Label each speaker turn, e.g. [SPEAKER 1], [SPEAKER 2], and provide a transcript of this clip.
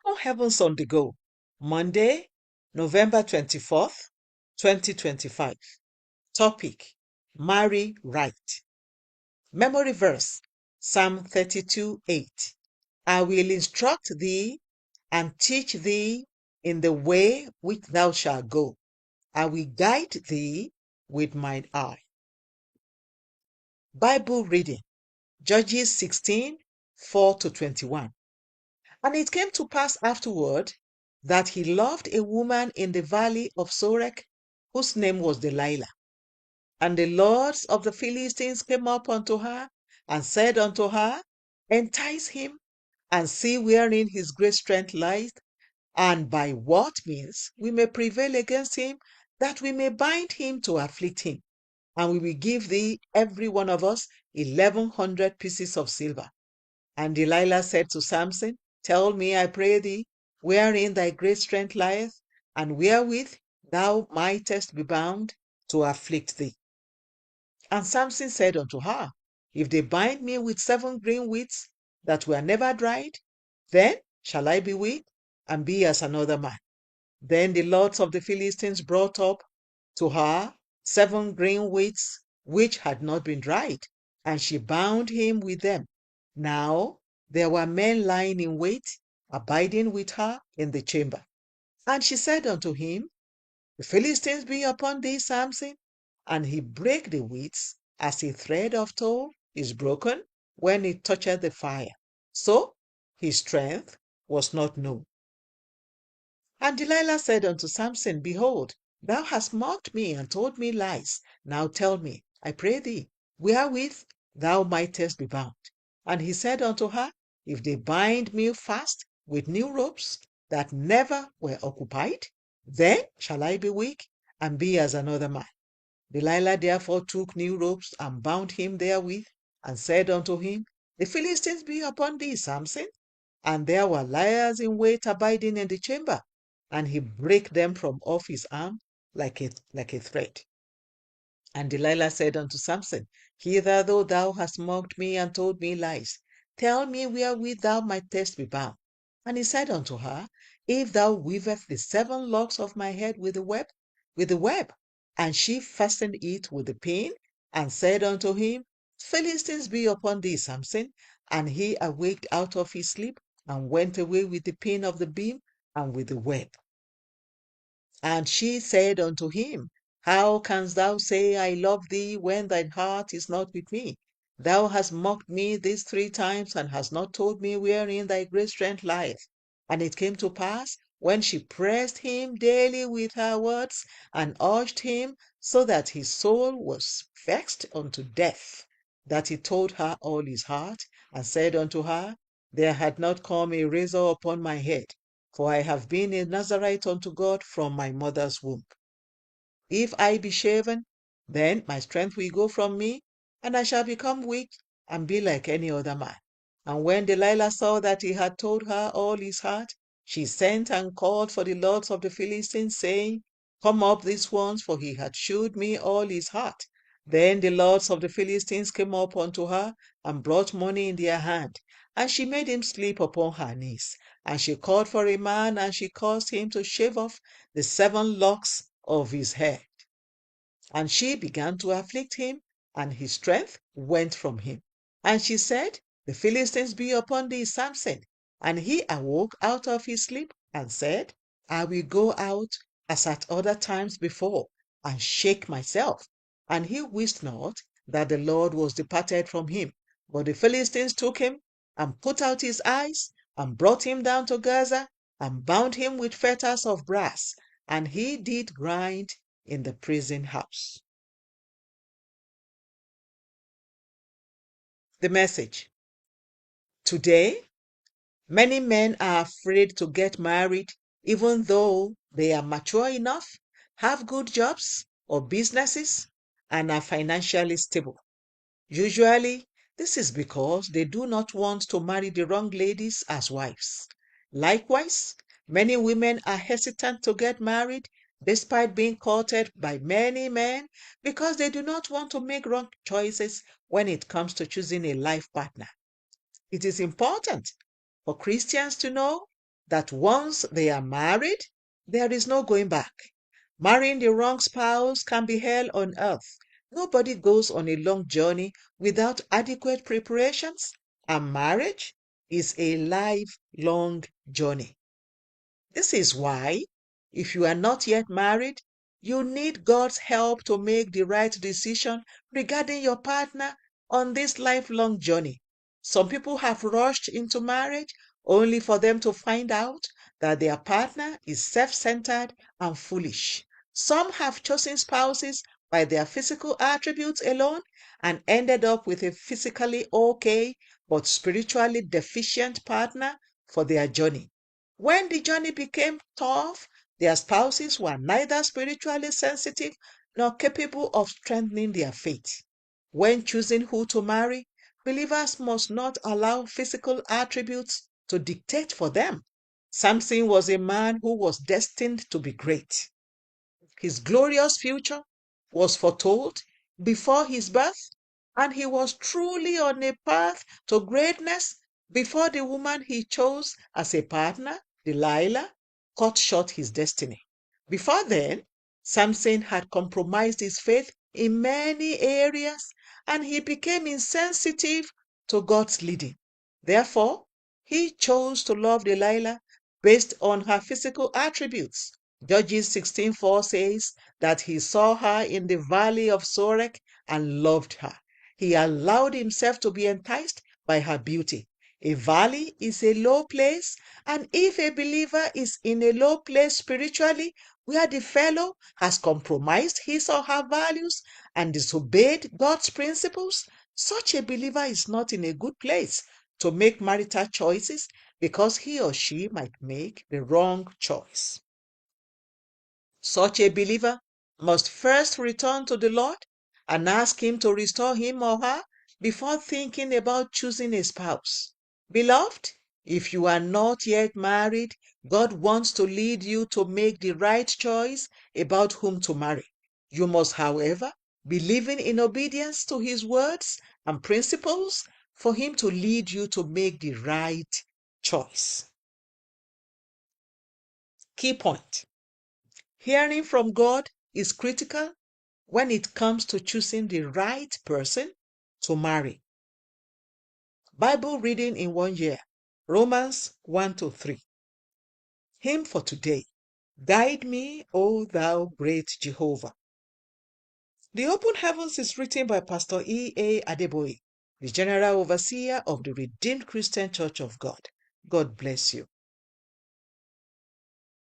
[SPEAKER 1] On Heavens on the Go, Monday, November 24th, 2025. Topic: Marry Right. Memory verse: Psalm 32:8. I will instruct thee and teach thee in the way which thou shalt go. I will guide thee with mine eye. Bible reading: Judges 16:4-21. And it came to pass afterward that he loved a woman in the valley of Sorek, whose name was Delilah. And the lords of the Philistines came up unto her, and said unto her, Entice him, and see wherein his great strength lies, and by what means we may prevail against him, that we may bind him to afflict him. And we will give thee, every one of us, 1,100 pieces of silver. And Delilah said to Samson, Tell me, I pray thee, wherein thy great strength lieth, and wherewith thou mightest be bound to afflict thee. And Samson said unto her, If they bind me with 7 green wheats that were never dried, then shall I be weak and be as another man. Then the lords of the Philistines brought up to her 7 green wheats which had not been dried, and she bound him with them. Now there were men lying in wait, abiding with her in the chamber. And she said unto him, The Philistines be upon thee, Samson. And he brake the wheats, as a thread of tow is broken when it toucheth the fire. So his strength was not known. And Delilah said unto Samson, Behold, thou hast mocked me and told me lies. Now tell me, I pray thee, wherewith thou mightest be bound. And he said unto her, If they bind me fast with new ropes that never were occupied, then shall I be weak and be as another man. Delilah therefore took new ropes and bound him therewith, and said unto him, The Philistines be upon thee, Samson. And there were liers in wait abiding in the chamber, and he brake them from off his arm like a thread. And Delilah said unto Samson, Hitherto thou hast mocked me and told me lies. Tell me wherewith thou mightest be bound. And he said unto her, If thou weavest the 7 locks of my head with the web. And she fastened it with the pin, and said unto him, Philistines be upon thee, Samson. And he awaked out of his sleep, and went away with the pin of the beam and with the web. And she said unto him, How canst thou say, I love thee, when thine heart is not with me? Thou hast mocked me these 3 times, and hast not told me wherein thy great strength lieth. And it came to pass, when she pressed him daily with her words, and urged him, so that his soul was vexed unto death, that he told her all his heart, and said unto her, There had not come a razor upon my head, for I have been a Nazarite unto God from my mother's womb. If I be shaven, then my strength will go from me, and I shall become weak and be like any other man. And when Delilah saw that he had told her all his heart, she sent and called for the lords of the Philistines, saying, Come up this once, for he had shewed me all his heart. Then the lords of the Philistines came up unto her, and brought money in their hand, and she made him sleep upon her knees. And she called for a man, and she caused him to shave off the 7 locks of his hair. And she began to afflict him, and his strength went from him. And she said, The Philistines be upon thee, Samson. And he awoke out of his sleep, and said, I will go out as at other times before, and shake myself. And he wist not that the Lord was departed from him. But the Philistines took him, and put out his eyes, and brought him down to Gaza, and bound him with fetters of brass, and he did grind in the prison house. The message. Today, many men are afraid to get married, even though they are mature enough, have good jobs or businesses, and are financially stable. Usually, this is because they do not want to marry the wrong ladies as wives. Likewise, many women are hesitant to get married despite being courted by many men because they do not want to make wrong choices when it comes to choosing a life partner. It is important for Christians to know that once they are married, there is no going back. Marrying the wrong spouse can be hell on earth. Nobody goes on a long journey without adequate preparations, and marriage is a lifelong journey. This is why, if you are not yet married, you need God's help to make the right decision regarding your partner on this lifelong journey. Some people have rushed into marriage only for them to find out that their partner is self-centered and foolish. Some have chosen spouses by their physical attributes alone and ended up with a physically okay but spiritually deficient partner for their journey. When the journey became tough, their spouses were neither spiritually sensitive nor capable of strengthening their faith. When choosing who to marry, believers must not allow physical attributes to dictate for them. Samson was a man who was destined to be great. His glorious future was foretold before his birth, and he was truly on a path to greatness before the woman he chose as a partner, Delilah, cut short his destiny. Before then, Samson had compromised his faith in many areas, and he became insensitive to God's leading. Therefore, he chose to love Delilah based on her physical attributes. Judges 16:4 says that he saw her in the valley of Sorek and loved her. He allowed himself to be enticed by her beauty. A valley is a low place, and if a believer is in a low place spiritually, where the fellow has compromised his or her values and disobeyed God's principles, such a believer is not in a good place to make marital choices because he or she might make the wrong choice. Such a believer must first return to the Lord and ask Him to restore him or her before thinking about choosing a spouse. Beloved, if you are not yet married, God wants to lead you to make the right choice about whom to marry. You must, however, be living in obedience to His words and principles for Him to lead you to make the right choice. Key point. Hearing from God is critical when it comes to choosing the right person to marry. Bible reading in 1 year, Romans 1-3. Hymn for today. Guide me, O thou great Jehovah. The Open Heavens is written by Pastor E.A.Adeboye, the General Overseer of the Redeemed Christian Church of God. God bless you.